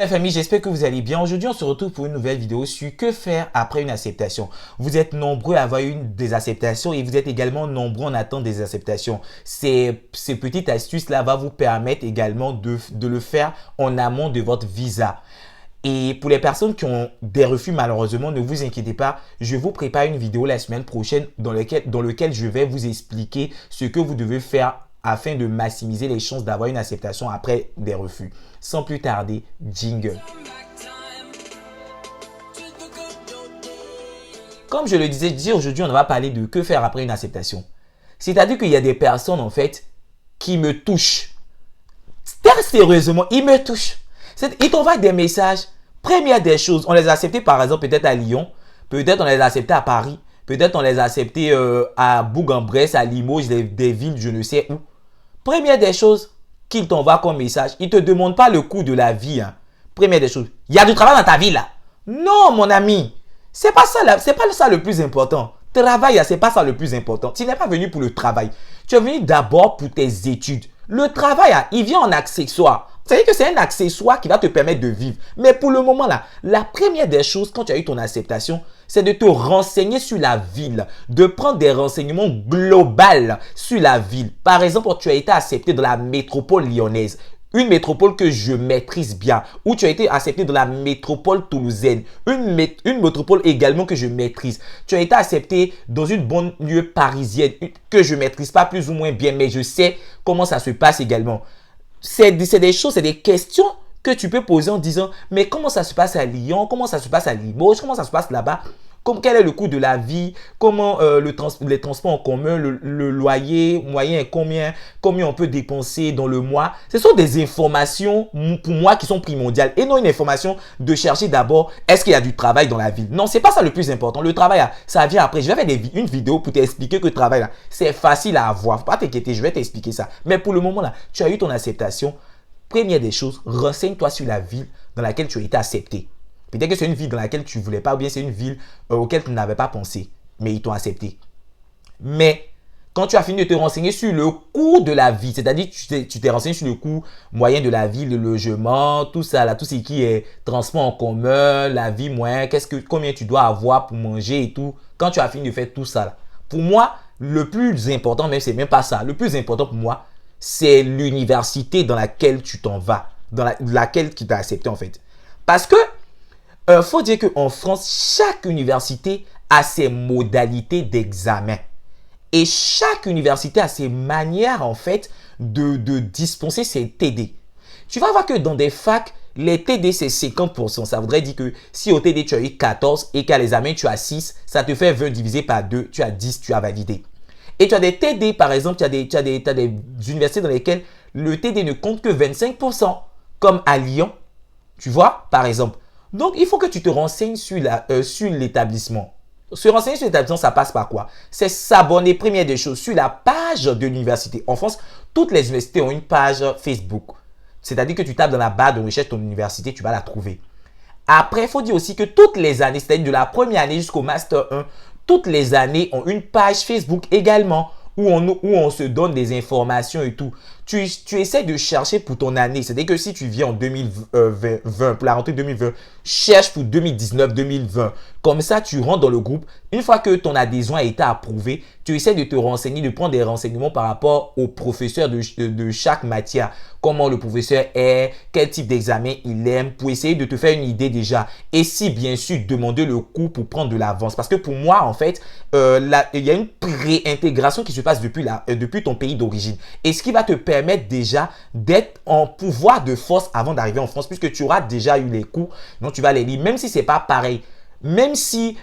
La famille, j'espère que vous allez bien. Aujourd'hui, on se retrouve pour une nouvelle vidéo sur que faire après une acceptation. Vous êtes nombreux à avoir une des acceptations et vous êtes également nombreux en attente des acceptations. Ces petites astuces-là vont vous permettre également de le faire en amont de votre visa. Et pour les personnes qui ont des refus, malheureusement, ne vous inquiétez pas. Je vous prépare une vidéo la semaine prochaine dans lequel je vais vous expliquer ce que vous devez faire afin de maximiser les chances d'avoir une acceptation après des refus. Sans plus tarder, jingle. Comme je le disais, aujourd'hui, on va parler de que faire après une acceptation. C'est-à-dire qu'il y a des personnes, en fait, qui me touchent. Très sérieusement, ils me touchent. Ils t'envoient des messages. Première des choses, on les a acceptés par exemple peut-être à Lyon, peut-être on les a acceptés à Paris, peut-être on les a acceptés à Bourg-en-Bresse, à Limoges, des villes, je ne sais où. Première des choses qu'ils t'envoient comme message, ils ne te demandent pas le coût de la vie. Hein. Première des choses, il y a du travail dans ta vie là. Non, mon ami, c'est pas ça le plus important. Travail, c'est pas ça le plus important. Tu n'es pas venu pour le travail. Tu es venu d'abord pour tes études. Le travail, il vient en accessoire. C'est-à-dire que c'est un accessoire qui va te permettre de vivre. Mais pour le moment là, la première des choses quand tu as eu ton acceptation, c'est de te renseigner sur la ville, de prendre des renseignements globaux sur la ville. Par exemple, tu as été accepté dans la métropole lyonnaise, une métropole que je maîtrise bien, ou tu as été accepté dans la métropole toulousaine, une métropole également que je maîtrise. Tu as été accepté dans une banlieue parisienne que je maîtrise pas plus ou moins bien, mais je sais comment ça se passe également. C'est des choses, c'est des questions que tu peux poser en disant mais comment ça se passe à Lyon, comment ça se passe à Limoges, comment ça se passe là-bas, quel est le coût de la vie, comment les transports en commun, le loyer moyen est combien on peut dépenser dans le mois. Ce sont des informations pour moi qui sont primordiales et non une information de chercher d'abord est-ce qu'il y a du travail dans la ville. Non, c'est pas ça le plus important. Le travail, ça vient après. Je vais faire une vidéo pour t'expliquer que le travail, c'est facile à avoir. Faut pas t'inquiéter, je vais t'expliquer ça. Mais pour le moment, là, tu as eu ton acceptation. Première des choses, renseigne-toi sur la ville dans laquelle tu as été accepté. Peut-être que c'est une ville dans laquelle tu ne voulais pas ou bien c'est une ville auquel tu n'avais pas pensé, mais ils t'ont accepté. Mais quand tu as fini de te renseigner sur le coût de la vie, c'est-à-dire que tu t'es renseigné sur le coût moyen de la vie, le logement, tout ça, là, tout ce qui est transport en commun, la vie moyenne, combien tu dois avoir pour manger et tout. Quand tu as fini de faire tout ça, là, pour moi, le plus important, même c'est même pas ça, le plus important pour moi, c'est l'université dans laquelle tu t'en vas, dans laquelle qui t'a accepté en fait. Parce que faut dire qu'en France, chaque université a ses modalités d'examen. Et chaque université a ses manières, en fait, de dispenser ses TD. Tu vas voir que dans des facs, les TD, c'est 50%. Ça voudrait dire que si au TD, tu as eu 14 et qu'à l'examen, tu as 6, ça te fait 20 divisé par 2. Tu as 10, tu as validé. Et tu as des TD, par exemple, tu as des universités dans lesquelles le TD ne compte que 25%. Comme à Lyon, tu vois, par exemple. Donc, il faut que tu te renseignes sur l'établissement. Se renseigner sur l'établissement, ça passe par quoi? C'est s'abonner, première des choses, sur la page de l'université. En France, toutes les universités ont une page Facebook. C'est-à-dire que tu tapes dans la barre de recherche de ton université, tu vas la trouver. Après, il faut dire aussi que toutes les années, c'est-à-dire de la première année jusqu'au Master 1, toutes les années ont une page Facebook également où on se donne des informations et tout. Tu essaies de chercher pour ton année. C'est-à-dire que si tu viens en 2020, pour la rentrée 2020, cherche pour 2019-2020. Comme ça, tu rentres dans le groupe. Une fois que ton adhésion a été approuvée, tu essaies de te renseigner, de prendre des renseignements par rapport au professeur de chaque matière. Comment le professeur est, quel type d'examen il aime, pour essayer de te faire une idée déjà. Et si, bien sûr, demander le cours pour prendre de l'avance. Parce que pour moi, en fait, il y a une préintégration qui se passe depuis ton pays d'origine. Et ce qui va te permettre déjà d'être en pouvoir de force avant d'arriver en France, puisque tu auras déjà eu les cours, donc tu vas les lire, même si c'est pas pareil. Même si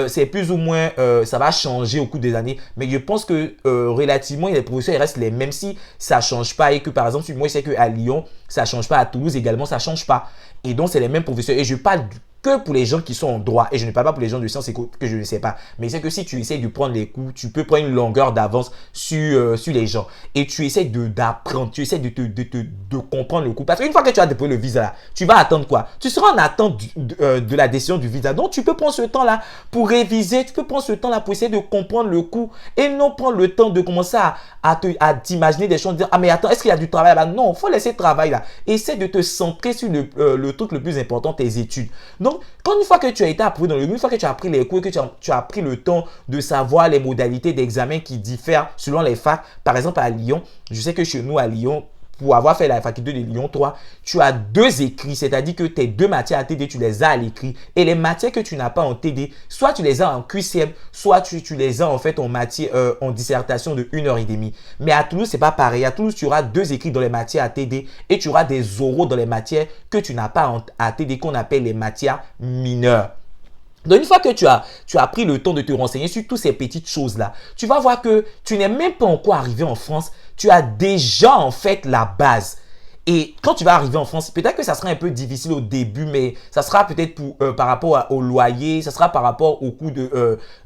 c'est plus ou moins, ça va changer au cours des années, mais je pense que relativement, les professeurs ils restent les mêmes si ça ne change pas et que par exemple, moi je sais qu'à Lyon, ça ne change pas, à Toulouse également, ça ne change pas. Et donc, c'est les mêmes professeurs. Et je parle que pour les gens qui sont en droit, et je ne parle pas pour les gens de sciences et que je ne sais pas, mais c'est que si tu essaies de prendre les coups, tu peux prendre une longueur d'avance sur les gens. Et tu essaies d'apprendre, tu essaies de comprendre le coup. Parce qu'une fois que tu as déposé le visa là, tu vas attendre quoi? Tu seras en attente de la décision du visa. Donc tu peux prendre ce temps là pour réviser, tu peux prendre ce temps là pour essayer de comprendre le coup et non prendre le temps de commencer à t'imaginer des choses, dire ah mais attends, est-ce qu'il y a du travail là-bas? Non, il faut laisser le travail là. Essaie de te centrer sur le truc le plus important, tes études. Donc, quand une fois que tu as été approuvé dans le une fois que tu as pris les cours et que tu as pris le temps de savoir les modalités d'examen qui diffèrent selon les facs, par exemple à Lyon, je sais que chez nous à Lyon, pour avoir fait la faculté de Lyon 3, tu as 2 écrits, c'est-à-dire que tes 2 matières à TD, tu les as à l'écrit. Et les matières que tu n'as pas en TD, soit tu les as en QCM, soit tu les as en fait en matière, en dissertation de 1h30. Mais à Toulouse, c'est pas pareil. À Toulouse, tu auras 2 écrits dans les matières à TD et tu auras des oraux dans les matières que tu n'as pas à TD, qu'on appelle les matières mineures. Donc, une fois que tu as pris le temps de te renseigner sur toutes ces petites choses-là, tu vas voir que tu n'es même pas encore arrivé en France. Tu as déjà en fait la base. Et quand tu vas arriver en France, peut-être que ça sera un peu difficile au début, mais ça sera peut-être par rapport au loyer, ça sera par rapport au coût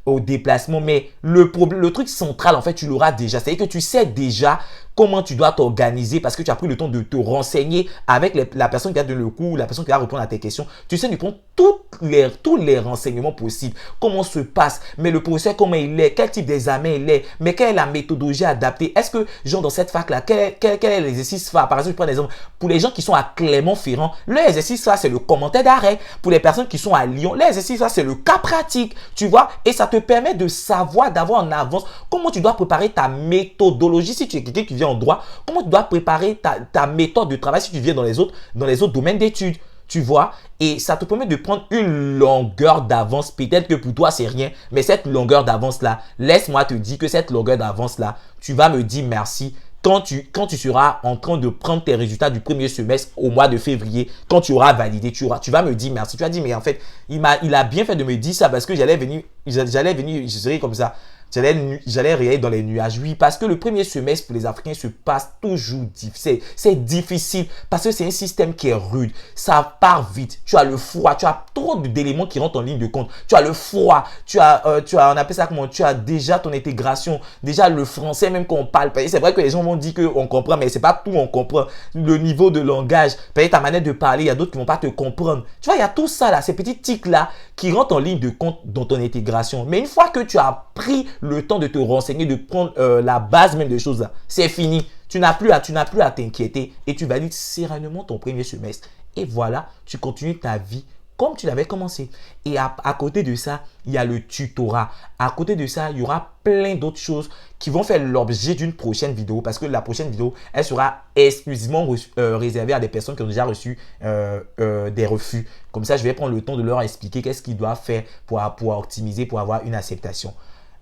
au déplacement. Mais le truc central, en fait, tu l'auras déjà. C'est-à-dire que tu sais déjà comment tu dois t'organiser parce que tu as pris le temps de te renseigner avec la personne qui a donné le cours, la personne qui va répondre à tes questions. Tu sais, tu prends tous les renseignements possibles. Comment se passe, mais le professeur, comment il est, quel type d'examen il est, mais quelle est la méthodologie adaptée. Est-ce que, genre, dans cette fac-là, quel est l'exercice phare? Par exemple, je prends l'exemple, pour les gens qui sont à Clermont-Ferrand, l'exercice phare, c'est le commentaire d'arrêt. Pour les personnes qui sont à Lyon, l'exercice phare, c'est le cas pratique. Tu vois, et ça te permet de savoir, d'avoir en avance comment tu dois préparer ta méthodologie. Si tu es quelqu'un qui vient en droit, comment tu dois préparer ta méthode de travail si tu viens dans les autres domaines d'études. Tu vois, et ça te permet de prendre une longueur d'avance. Peut-être que pour toi, c'est rien, mais cette longueur d'avance-là, laisse-moi te dire que cette longueur d'avance-là, tu vas me dire merci quand tu seras en train de prendre tes résultats du premier semestre au mois de février, quand tu auras validé, tu vas me dire merci. Tu vas dire, mais en fait, il a bien fait de me dire ça parce que j'allais venir, je serais comme ça. J'allais réaller dans les nuages. Oui, parce que le premier semestre pour les Africains se passe toujours difficile. C'est difficile parce que c'est un système qui est rude. Ça part vite. Tu as le froid. Tu as trop d'éléments qui rentrent en ligne de compte. Tu as le froid. On appelle ça comment? Tu as déjà ton intégration. Déjà le français, même quand on parle. C'est vrai que les gens vont dire qu'on comprend, mais c'est pas tout on comprend. Le niveau de langage, peut-être ta manière de parler, il y a d'autres qui vont pas te comprendre. Tu vois, il y a tout ça là, ces petits tics là qui rentrent en ligne de compte dans ton intégration. Mais une fois que tu as pris le temps de te renseigner, de prendre la base même des choses là, c'est fini. Tu n'as plus à t'inquiéter et tu valides sereinement ton premier semestre. Et voilà, tu continues ta vie comme tu l'avais commencé. Et à côté de ça, il y a le tutorat. À côté de ça, il y aura plein d'autres choses qui vont faire l'objet d'une prochaine vidéo parce que la prochaine vidéo, elle sera exclusivement réservée à des personnes qui ont déjà reçu des refus. Comme ça, je vais prendre le temps de leur expliquer qu'est-ce qu'ils doivent faire pour optimiser, pour avoir une acceptation.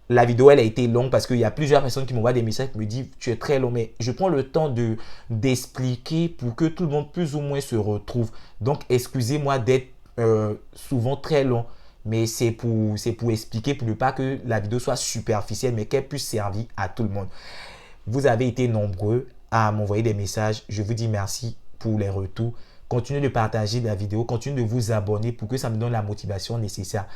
La vidéo, elle a été longue parce qu'il y a plusieurs personnes qui m'envoient des messages qui me disent « Tu es très long », mais je prends le temps d'expliquer pour que tout le monde plus ou moins se retrouve. Donc, excusez-moi d'être souvent très long, mais c'est pour expliquer, pour ne pas que la vidéo soit superficielle, mais qu'elle puisse servir à tout le monde. Vous avez été nombreux à m'envoyer des messages. Je vous dis merci pour les retours. Continuez de partager la vidéo, continuez de vous abonner pour que ça me donne la motivation nécessaire.